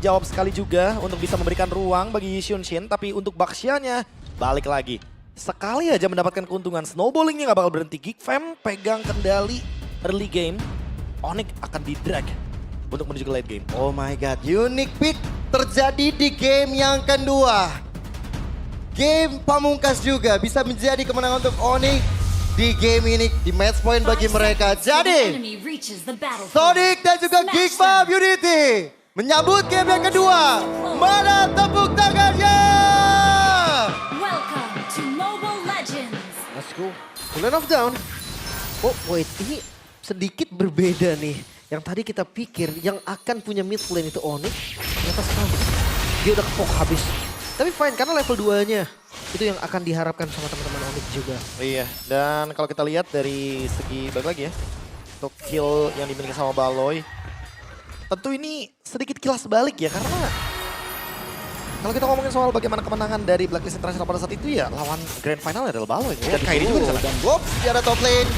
menjawab sekali juga untuk bisa memberikan ruang bagi Xunshin. Tapi untuk Baxia-nya balik lagi. Sekali aja mendapatkan keuntungan, snowballingnya nggak bakal berhenti. Geek Fam pegang kendali early game. Onyx akan di-drag untuk menuju ke late game. Oh my god, unique pick terjadi di game yang kedua. Game pamungkas juga bisa menjadi kemenangan untuk Onyx di game ini, di match point bagi mereka. Jadi, Sonic dan juga Geek Fam Unity menyambut game yang kedua. Mana tepuk tangannya? Welcome to Mobile Legends. Let's go. Cooling off down. Oh wait, ini sedikit berbeda nih. Yang tadi kita pikir yang akan punya mid lane itu Onyx, ternyata sekarang dia udah kepok habis. Tapi fine, karena level 2-nya itu yang akan diharapkan sama teman-teman Onyx juga. Iya, dan kalau kita lihat dari segi balik lagi ya, untuk kill yang dimiliki sama Baloy, tentu ini sedikit kilas balik ya, karena kalau kita ngomongin soal bagaimana kemenangan dari Blacklist International pada saat itu ya, lawan Grand Final adalah Baloy. Dan Kairi juga di sana. Dan Bob di arah top lane.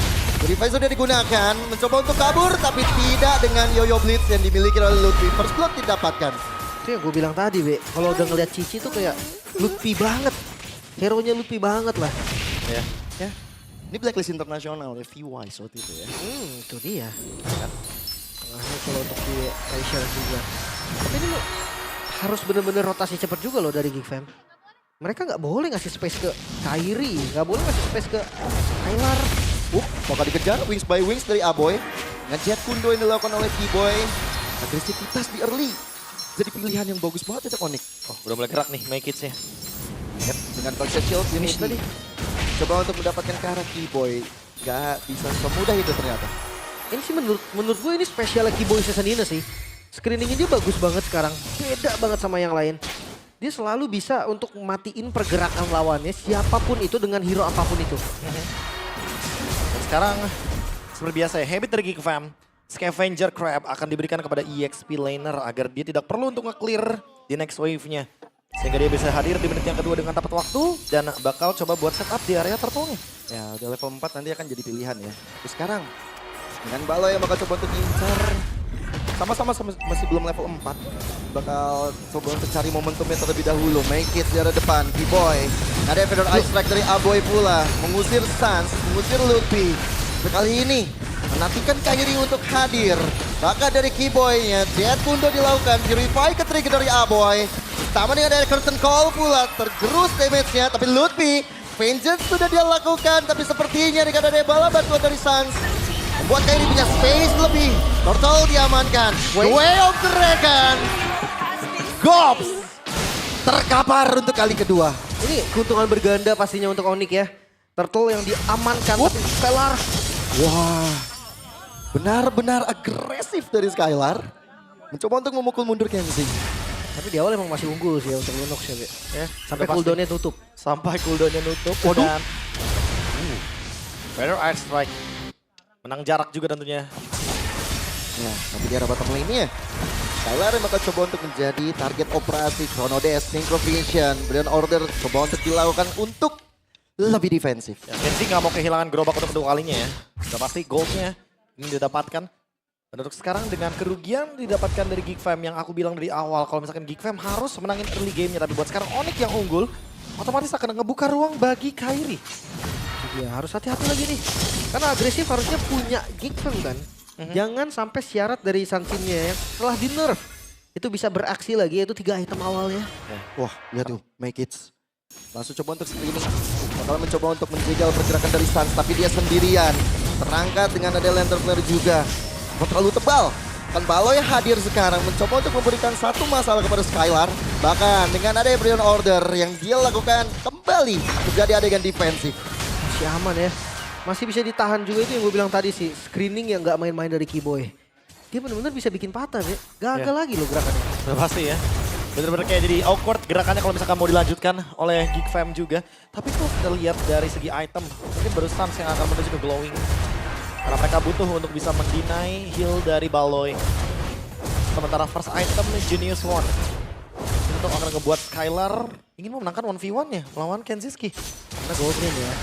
Revive sudah digunakan, mencoba untuk kabur tapi tidak dengan Yoyo Blitz yang dimiliki oleh Ludwig. First blood didapatkan. Itu yang gue bilang tadi, Be. Kalau udah ngeliat Cici tuh kayak Lutfi banget. Hero-nya Lutfi banget lah. Ya. Ya, ini Blacklist Internasional ya, V-Wise waktu itu ya. Itu dia. Tengahnya kalau untuk di Kaisha juga. Tapi ini lo harus bener-bener rotasi cepat juga loh dari Geek Fam. Mereka nggak boleh ngasih space ke Kairi, nggak boleh ngasih space ke Tyler. Bakal dikejar wings by wings dari Aboy. Dengan jet kundo yang dilakukan oleh T-Boy. Agresivitas di early. Jadi pilihan yang bagus banget untuk Onyx. Oh, udah mulai gerak nih Make It-nya. Yep, dengan Toxic Shield ini tadi. Coba untuk mendapatkan ke arah T-Boy. Gak bisa semudah itu ternyata. Ini sih menurut gue ini spesial Keyboy Seasonina sih. Screeningnya dia bagus banget sekarang. Beda banget sama yang lain. Dia selalu bisa untuk matiin pergerakan lawannya siapapun itu dengan hero apapun itu. Dan sekarang seperti biasa ya, habit dari Geek Fam, Scavenger Crab akan diberikan kepada EXP laner agar dia tidak perlu untuk nge-clear di next wave-nya. Sehingga dia bisa hadir di menit yang kedua dengan tepat waktu dan bakal coba buat setup di area turtle-nya. Ya udah level 4 nanti akan jadi pilihan ya. Terus sekarang dengan Balo yang bakal coba untuk ngincar. Sama-sama masih belum level 4. Bakal coba untuk cari momentumnya terlebih dahulu. Make it di arah depan. T-Boy. Ada Feather Ice Strike dari Aboy pula. Mengusir Sans, mengusir Ludwig. Kali ini menantikan Kairi untuk hadir. Bahkan dari Keyboy-nya, Jet Kundo dilakukan. Purify ke trigger dari Aboy. Sama dengan dari Curtain Call pula. Tergerus damage-nya. Tapi Ludwig, Vengeance sudah dia lakukan. Tapi sepertinya dengan ada bala bantuan dari Sans. Membuat Kairi punya space lebih. Turtle diamankan. Way of the Dragon. Gops. Terkapar untuk kali kedua. Ini keuntungan berganda pastinya untuk Onyx ya. Turtle yang diamankan tapi Skylar. Wah, benar-benar agresif dari Skylar. Mencoba untuk memukul mundur Kenzie. Tapi di awal emang masih unggul sih ya untuk Lunox ya, Be. Ya, Sampai pasti. cooldown-nya tutup. Sampai cooldown-nya nutup. Waduh. Dan Feather Ice Strike. Menang jarak juga tentunya. Ya, tapi di arah bottom lane-nya. Skylar yang bakal coba untuk menjadi target operasi Chrono Dash, Synchro Vision. Brilliant Order coba untuk dilakukan untuk lebih defensif. Ya, Kenzie nggak mau kehilangan gerobak untuk kedua kalinya ya. Sudah pasti goldnya ini didapatkan. Dan untuk sekarang dengan kerugian didapatkan dari Geek Fam yang aku bilang dari awal. Kalau misalkan Geek Fam harus menangin early game-nya. Tapi buat sekarang Onyx yang unggul, otomatis akan ngebuka ruang bagi Kairi. Ya harus hati-hati lagi nih. Karena agresif harusnya punya Geek Fam kan. Jangan sampai syarat dari Sansinnya yang setelah di nerf. Itu bisa beraksi lagi, yaitu 3 item awalnya. Wah, lihat tuh, Make It. Langsung coba untuk screening. Bakal mencoba untuk menjegal pergerakan dari Sans, tapi dia sendirian. Terangkat dengan ada Lantern Flare juga. Kok terlalu tebal. Kan Baloy hadir sekarang mencoba untuk memberikan satu masalah kepada Skylar. Bahkan dengan ada Brilliant Order yang dia lakukan kembali menjadi adegan defensif. Masih aman ya. Masih bisa ditahan juga itu yang gue bilang tadi sih. Screening yang gak main-main dari Keyboy. Dia benar-benar bisa bikin patah ya. Gagal lagi loh gerakannya. Sudah pasti ya. Bener-bener kayak jadi awkward gerakannya kalau misalkan mau dilanjutkan oleh Geek Fam juga. Tapi kalau kita lihat dari segi item, mungkin baru Sans yang akan menuju ke Glowing. Karena mereka butuh untuk bisa mendinai heal dari Baloy. Sementara first item Genius One. Itu akan ngebuat Skylar ingin memenangkan 1v1-nya melawan Kenziski. Karena gold lane ya.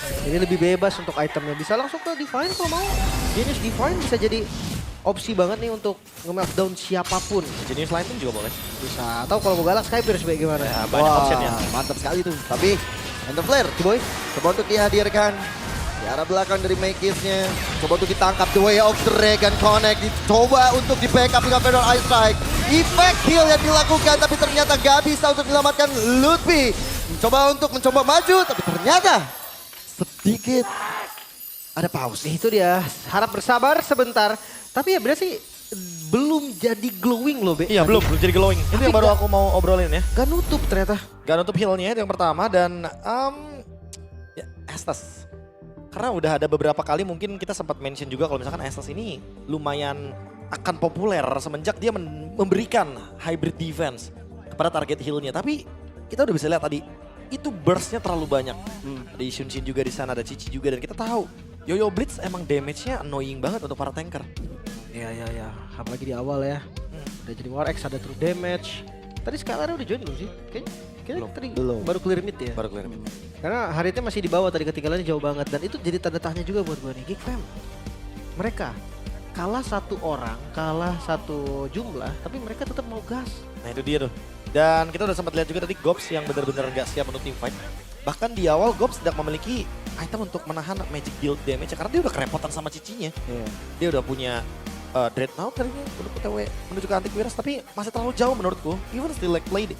Jadi lebih bebas untuk itemnya. Bisa langsung ke Divine kalau mau. Genius Divine bisa jadi opsi banget nih untuk nge-meltdown siapapun. Genius Lightning juga boleh. Bisa. Atau kalau mau galak Skybear sebagai gimana? Ya, banyak option ya. Mantap sekali tuh. Tapi Ender Flare, Boy, coba untuk dihadirkan. Di arah belakang dari Makeisnya. Coba untuk ditangkap The Way of Dragon Connect. Dicoba untuk di backup dengan Fedor Ice Strike. Effect kill yang dilakukan tapi ternyata gak bisa untuk menyelamatkan Lutfi. Mencoba maju tapi ternyata sedikit ada pause. Itu dia, harap bersabar sebentar. Tapi ya berarti belum jadi glowing loh, Be. Iya belum jadi glowing. Itu yang baru aku mau obrolin ya. Gak nutup ternyata. Gak nutup healnya itu yang pertama dan ya, Estes. Karena udah ada beberapa kali mungkin kita sempat mention juga kalau misalkan Estes ini lumayan akan populer semenjak dia memberikan hybrid defense kepada target healnya. Tapi kita udah bisa lihat tadi itu burstnya terlalu banyak. Ada Shunshin juga di sana, ada Cici juga dan kita tahu Yoyo Blitz emang damage-nya annoying banget untuk para tanker. Ya. Apalagi di awal ya. Udah jadi War X, ada true damage. Tadi Skylar udah join belum sih? Kayaknya tadi Belum. baru clear mid ya. Baru clear. Karena Haritnya masih di bawah, tadi ketinggalannya jauh banget. Dan itu jadi tanda tanya juga buat gue nih. Geek Fam, mereka kalah satu orang, kalah satu jumlah, tapi mereka tetap mau gas. Nah itu dia tuh. Dan kita udah sempat lihat juga tadi Gobs yang benar-benar nggak siap untuk team fight. Bahkan di awal Gobs tidak memiliki item untuk menahan magic build damage karena dia udah kerepotan sama cicinya. Dia udah punya Dreadnought tadinya untuk OTW menuju ke antivirus tapi masih terlalu jauh menurutku. Even still like played.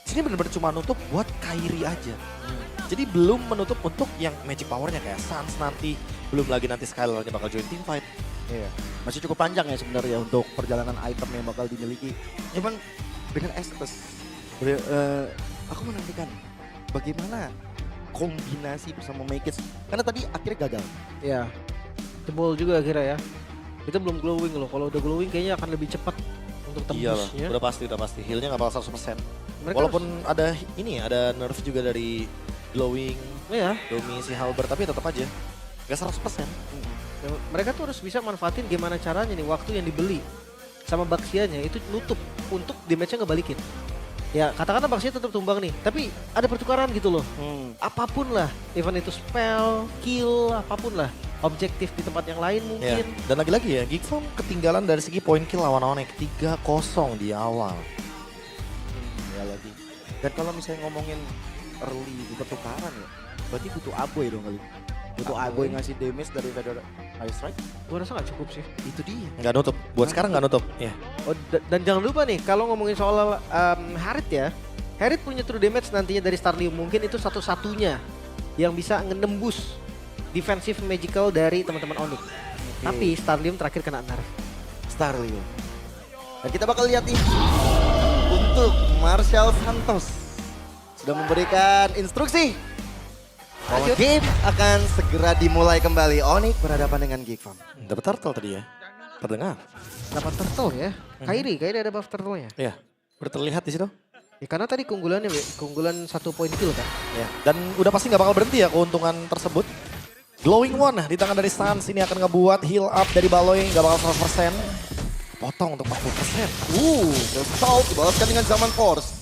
Sini benar-benar cuma nutup buat Kairi aja. Jadi belum menutup untuk yang magic powernya kayak Sans nanti. Belum lagi nanti Skylarnya bakal join team fight. Iya. Masih cukup panjang ya sebenarnya untuk perjalanan item yang bakal dimiliki. Cuman dengan Estes, aku menantikan bagaimana kombinasi bersama Makeis. Karena tadi akhirnya gagal. Ya, jebol juga akhirnya ya. Itu belum glowing loh, kalau udah glowing kayaknya akan lebih cepat untuk Iyalah, tembusnya. udah pasti. Healnya nggak bakal 100%. Mereka Walaupun ada ini, ada nerf juga dari glowing, ya, Domi, si Halber, tapi tetap aja nggak 100%. mereka tuh harus bisa manfaatin gimana caranya nih waktu yang dibeli sama Baxianya itu nutup untuk damage-nya ngebalikin. Ya katakanlah Baxia tetap tumbang nih, tapi ada pertukaran gitu loh. Apapun lah, even itu spell, kill, apapun lah. Objektif di tempat yang lain Ya. mungkin. Dan lagi-lagi ya, Geek Farm ketinggalan dari segi poin kill lawan-lawannya 3-0 di awal. Ya lagi. Dan kalau misalnya ngomongin early di pertukaran ya, berarti butuh Aboy dong kali. Butuh Aboy ngasih damage dari Fedor Ice Strike. Gua rasa nggak cukup sih. Itu dia. Nggak nutup, buat sekarang nggak nutup. Ya. Oh, dan jangan lupa nih, kalau ngomongin soal Harit ya, Harit punya true damage nantinya dari Starlium. Mungkin itu satu-satunya yang bisa ngenembus defensive magical dari teman-teman Onyx. Tapi Starlium terakhir kena nerf. Starlium. Dan kita bakal lihat nih untuk Marshall Santos sudah memberikan instruksi bahwa game akan segera dimulai kembali. Onyx berhadapan dengan Geek Farm. Dapat turtle tadi ya. Terdengar. Dapat turtle ya. Kairi ada buff turtle-nya. Ya, udah terlihat di situ. Ya, karena tadi keunggulannya, keunggulan 1 poin kill kan. Ya. Dan udah pasti nggak bakal berhenti ya keuntungan tersebut. Glowing One di tangan dari Sans ini akan ngebuat heal up dari Baloy nggak bakal 100%. Potong untuk 40%. The Salt dibalaskan dengan Zaman Force.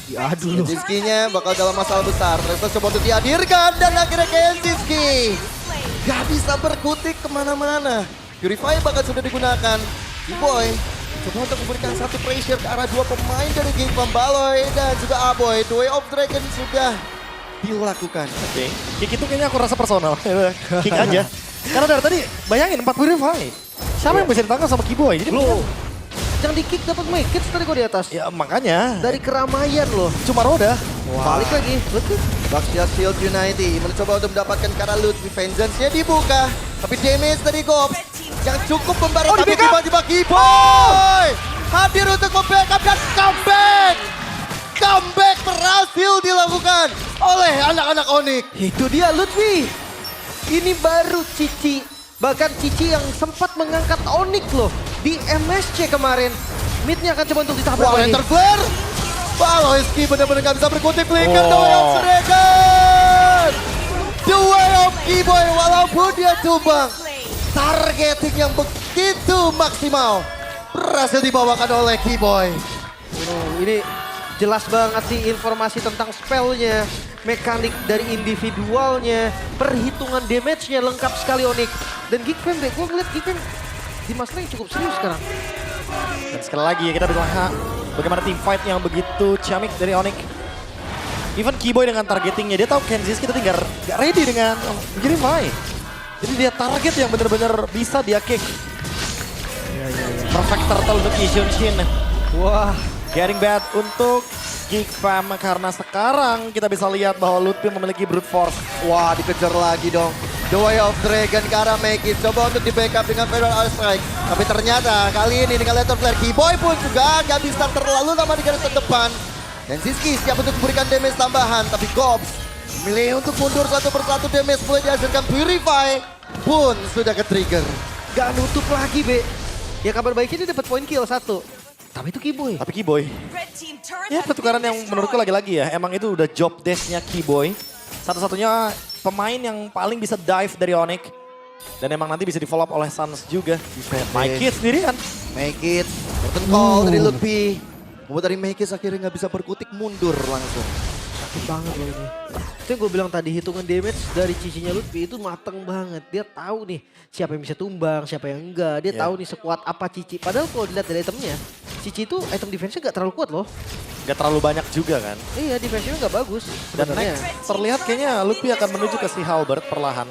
Diadu loh. Kenzinski-nya bakal dalam masalah besar. Travis coba untuk dihadirkan dan akhirnya Kenzinski gak bisa berkutik kemana-mana. Purify bakal sudah digunakan. B-Boy coba untuk memberikan satu pressure ke arah dua pemain dari Geek Farm, Baloy dan juga Aboy. The Way of Dragon sudah dilakukan. Oke. Kick itu kayaknya aku rasa personal. Kick aja. Karena dari tadi bayangin 4 Purify. Siapa yang bisa ditangkap sama Kiboy? Jadi Loh, yang di kick dapat make it tadi kok di atas. ya makanya Dari keramaian loh. cuma roda. Balik lagi. Betul. Baxia Shield United mencoba untuk mendapatkan karena Lutfi Vengeance-nya dibuka. Tapi damage dari Gobs yang cukup memberi tapi tiba-tiba Kiboy hadir untuk membackup dan comeback. Comeback berhasil dilakukan oleh anak-anak Onyx. Itu dia Lutfi. Ini baru Cici. Bahkan Cici yang sempat mengangkat Onyx loh. Di MSC kemarin. Midnya akan coba untuk ditabrak Wow, lagi. enter flare. Baloyski benar-benar gak bisa berkutik. Flicker The Way of Dragon. The Way of Kiboy walaupun dia tumbang. Targeting yang begitu maksimal. Berhasil dibawakan oleh Kiboy. Ini jelas banget sih informasi tentang spellnya, mekanik dari individualnya, perhitungan damage-nya lengkap sekali Onyx. Dan Geek Fam deh, gue ngeliat Geek Fam di masalah yang cukup serius sekarang. Dan sekali lagi kita bisa bagaimana team fight yang begitu ciamik dari Onyx. Even Keyboy dengan targetingnya, dia tahu Kenziski itu tinggal gak ready dengan Purify. Jadi dia target yang benar-benar bisa dia kick. Perfect turtle untuk Yi Shin. Wah, Getting bad untuk Geek Fam karena sekarang kita bisa lihat bahwa Lutfi memiliki brute force. Wah, dikejar lagi dong. The Way of Dragon ke arah Mekis. Coba untuk di backup dengan Federal Air Strike. Tapi ternyata kali ini dengan Lethal Flare, Keyboy pun juga gak bisa terlalu lama di garis terdepan. Dan Siski siap untuk memberikan damage tambahan. Tapi Gobs memilih untuk mundur satu persatu, damage mulai dihasilkan. Purify pun sudah ke-trigger. gak nutup lagi, Be. Ya kabar baiknya dia dapat poin kill 1. Tapi itu Keyboy. Tapi Keyboy, ya pertukaran yang menurutku lagi-lagi ya, emang itu udah job desk-nya Keyboy. Satu-satunya pemain yang paling bisa dive dari Onyx. Dan emang nanti bisa di follow up oleh Suns juga. Mykis sendirian. Mekis, curtain call dari Lutfi. Membuat dari Mekis akhirnya nggak bisa berkutik, mundur langsung. Sakit banget loh ini. Itu yang gue bilang tadi, hitungan damage dari Cici-nya Lutfi itu mateng banget. Dia tahu nih siapa yang bisa tumbang, siapa yang enggak. Dia tahu nih sekuat apa Cici. Padahal kalau dilihat dari itemnya, Cici itu item defense-nya gak terlalu kuat loh. Gak terlalu banyak juga kan. Iya, defense-nya gak bagus Dan sebenarnya. next terlihat kayaknya Lutfi akan menuju ke si Halberd perlahan.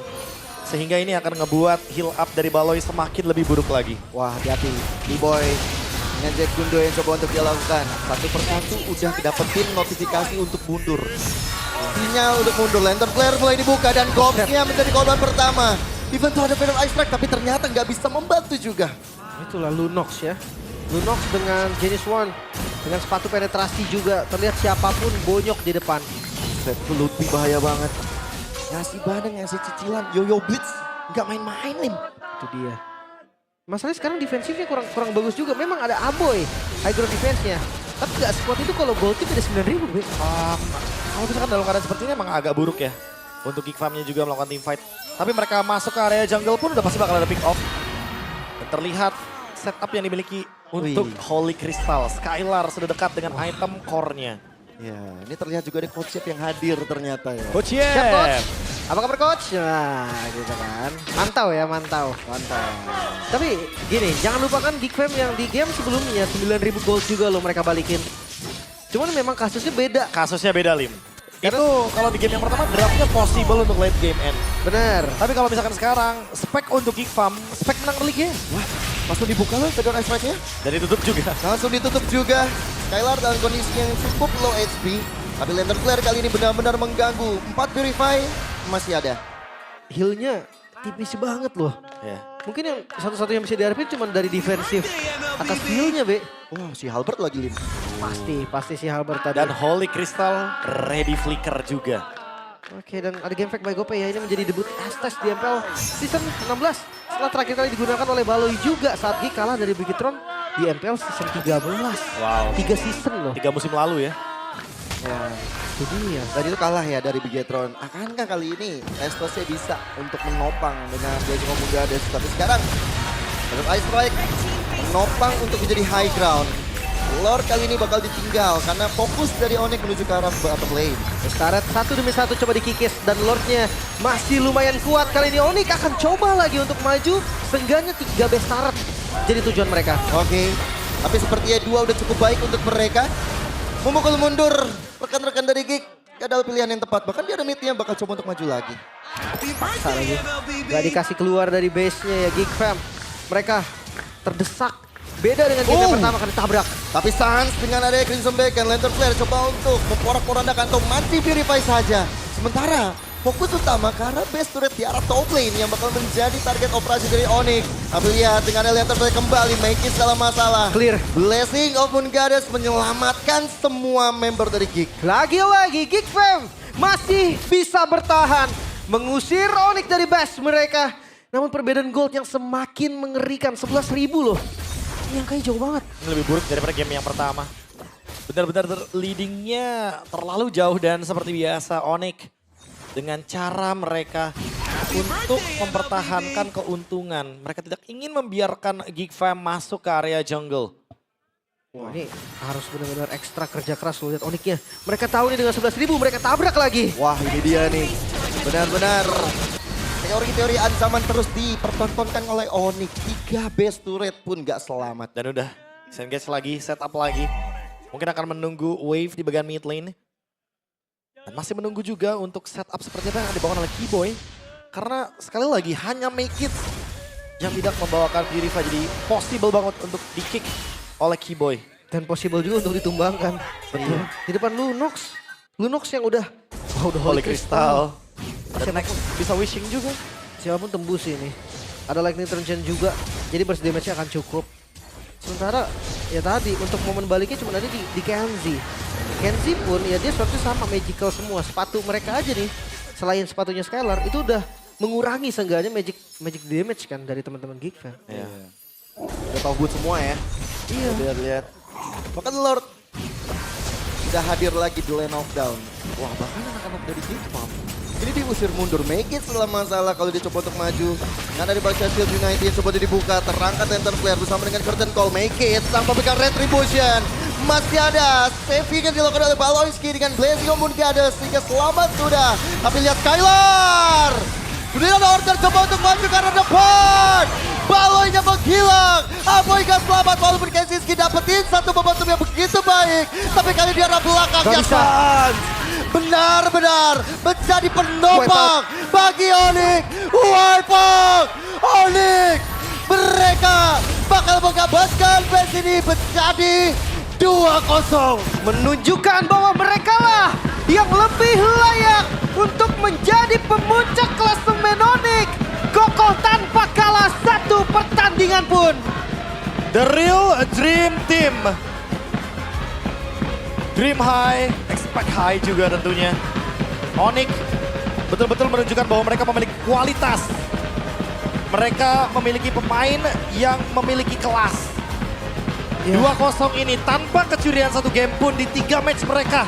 Sehingga ini akan ngebuat heal up dari Baloi semakin lebih buruk lagi. Wah, hati-hati. Keyboy dengan Jet Gundo yang coba untuk dia lakukan. Satu persatu udah dapetin notifikasi untuk mundur. Sinyal untuk mundur. Lantern Flare mulai dibuka dan Gobs-nya menjadi korban pertama. Even tuh ada Federal Ice Strike tapi ternyata nggak bisa membantu juga. Itulah Lunox ya. Lunox dengan Genis One. Dengan sepatu penetrasi juga. Terlihat siapapun bonyok di depan. Set Lutfi bahaya banget. Ngasih bandeng, ngasih cicilan. Yo-yo Blitz nggak main-main Lim. Itu dia. Masalahnya sekarang defensifnya kurang bagus juga. Memang ada Aboy, high ground defense-nya. Tapi gak sekuat itu kalau gold team ada 9.000, Be. Kalau misalkan dalam keadaan seperti ini emang agak buruk ya. Untuk Geek Farm-nya juga melakukan team fight. Tapi mereka masuk ke area jungle pun udah pasti bakal ada pick off. Dan terlihat setup yang dimiliki untuk Holy Crystal. Skylar sudah dekat dengan item core-nya. Ya, ini terlihat juga ada Coach Chef yang hadir ternyata ya. Coach Siap, Coach. Yep. Apa kabar, Coach? Nah, gitu kan. Mantau ya, mantau. Mantap. Tapi gini, jangan lupakan Geek Fam yang di game sebelumnya 9.000 gold juga loh mereka balikin. Cuman memang kasusnya beda. Kasusnya beda Lim. Itu kalau di game yang pertama draftnya possible untuk late game end. Bener. Tapi kalau misalkan sekarang spek untuk Geek Farm, spek menang early game. Wah, langsung dibuka loh Federal Ice Strike-nya. Dan ditutup juga. Langsung ditutup juga. Skylar dalam kondisi yang cukup low HP. Tapi Lantern Flare kali ini benar-benar mengganggu. 4 Purify masih ada. Heal-nya tipis banget loh. Ya. Mungkin yang satu-satu yang bisa diharapin cuma dari defensif atas heal-nya, Be. Wah, si Halbert lagi Lim. Pasti si Halbert tadi. Dan Holy Crystal ready flicker juga. Oke, dan ada game fact by GoPay ya. Ini menjadi debut Estes di MPL season 16. Setelah terakhir kali digunakan oleh Baloi juga saat Geek kalah dari Bigetron di MPL season 13. Wow. 3 season loh. 3 musim lalu ya. Ya, Itu dia. tadi itu kalah ya dari Bigetron. Akankah kali ini Estosnya bisa untuk menopang dengan Diego Mugades? Tapi sekarang Federal Ice Strike menopang untuk menjadi high ground. Lord kali ini bakal ditinggal karena fokus dari Onyx menuju ke arah bottom lane. Start satu demi satu coba dikikis dan Lordnya masih lumayan kuat. Kali ini Onyx akan coba lagi untuk maju. Seenggaknya 3 best start jadi tujuan mereka. Oke, tapi sepertinya dua udah cukup baik untuk mereka. Memukul mundur rekan-rekan dari Geek. Gak ada pilihan yang tepat, bahkan dia ada mid-nya bakal coba untuk maju lagi. Paksa lagi. Gak dikasih keluar dari base-nya ya Geek Fam. Mereka terdesak. Beda dengan game yang pertama kan ditabrak. Tapi Sans dengan ada Crimson Beacon, Lantern Flare coba untuk memporak-porandakan atau mati Purify saja. Sementara fokus utama karena base turret di arah top lane yang bakal menjadi target operasi dari Onyx. Tapi lihat dengan Lantern Flare kembali, Mekis dalam masalah. Clear. Blessing of Moon Goddess menyelamatkan semua member dari Geek. Lagi-lagi Geek Fam masih bisa bertahan. Mengusir Onyx dari base mereka. Namun perbedaan gold yang semakin mengerikan. 11.000 loh. Ini angkanya jauh banget. Ini lebih buruk daripada game yang pertama. Benar-benar leadingnya terlalu jauh dan seperti biasa Onyx dengan cara mereka untuk mempertahankan keuntungan. Mereka tidak ingin membiarkan Geek Fam masuk ke area jungle. Wah, ini harus benar-benar ekstra kerja keras loh lihat Onyx-nya. Mereka tahu nih dengan 11.000 mereka tabrak lagi. Wah, ini dia nih. Benar-benar. Mereka teori-teori ancaman terus dipertontonkan oleh Onyx. 3 base turret pun gak selamat. Dan udah, disengage lagi, setup lagi. Mungkin akan menunggu wave di bagian mid lane. Dan masih menunggu juga untuk setup seperti apa yang akan dibawakan oleh Keyboy. Karena sekali lagi hanya Make It yang tidak membawakan Purifa. Jadi possible banget untuk di-kick oleh Keyboy. Dan possible juga untuk ditumbangkan. Betul. Di depan Lunox. Lunox yang udah Holy Crystal. Dan Siapa next bisa wishing juga. siapapun tembus ini. Ada lightning transient juga. Jadi burst damage-nya akan cukup. Sementara ya tadi untuk momen baliknya cuma ada di Kenzie. Kenzie pun ya dia swapnya sama magical semua. Sepatu mereka aja nih. Selain sepatunya Skylar itu udah mengurangi seenggaknya magic damage kan dari teman-teman Geek Fam. Iya. Udah tahu boot semua ya. Iya. Lihat. Bahkan Lord sudah hadir lagi di lane of down. Wah, bahkan anak-anak dari Geek Farm ini diusir mundur. Make It setelah masalah kalau dia coba untuk maju. Nah dari Baksha Shield United coba dia dibuka. Terangkat Enter Flare bersama dengan Curtain Call. Make It tanpa pegang Retribution. Masih ada saving yang dilakukan oleh Baloyski dengan Blazing Moon Goddess. Sehingga selamat sudah. Tapi lihat Skylar. Kemudian ada order coba untuk maju ke arah depan. Baloynya menghilang. Aboy gak selamat walaupun Kensiski dapetin satu momentum yang begitu baik. Tapi kali di arah belakangnya Gak bisa. Sans benar-benar menjadi penopang bagi Onyx. Wipe out Onyx. Mereka bakal mengabaskan base ini menjadi 2-0. Menunjukkan bahwa mereka lah yang lebih layak untuk menjadi pemuncak klasemen Onyx. Kokoh tanpa kalah satu pertandingan pun. The real Dream Team. Dream high, expect high juga tentunya. Onyx betul-betul menunjukkan bahwa mereka memiliki kualitas. Mereka memiliki pemain yang memiliki kelas. 2-0 ini tanpa kecurian satu game pun di 3 match mereka.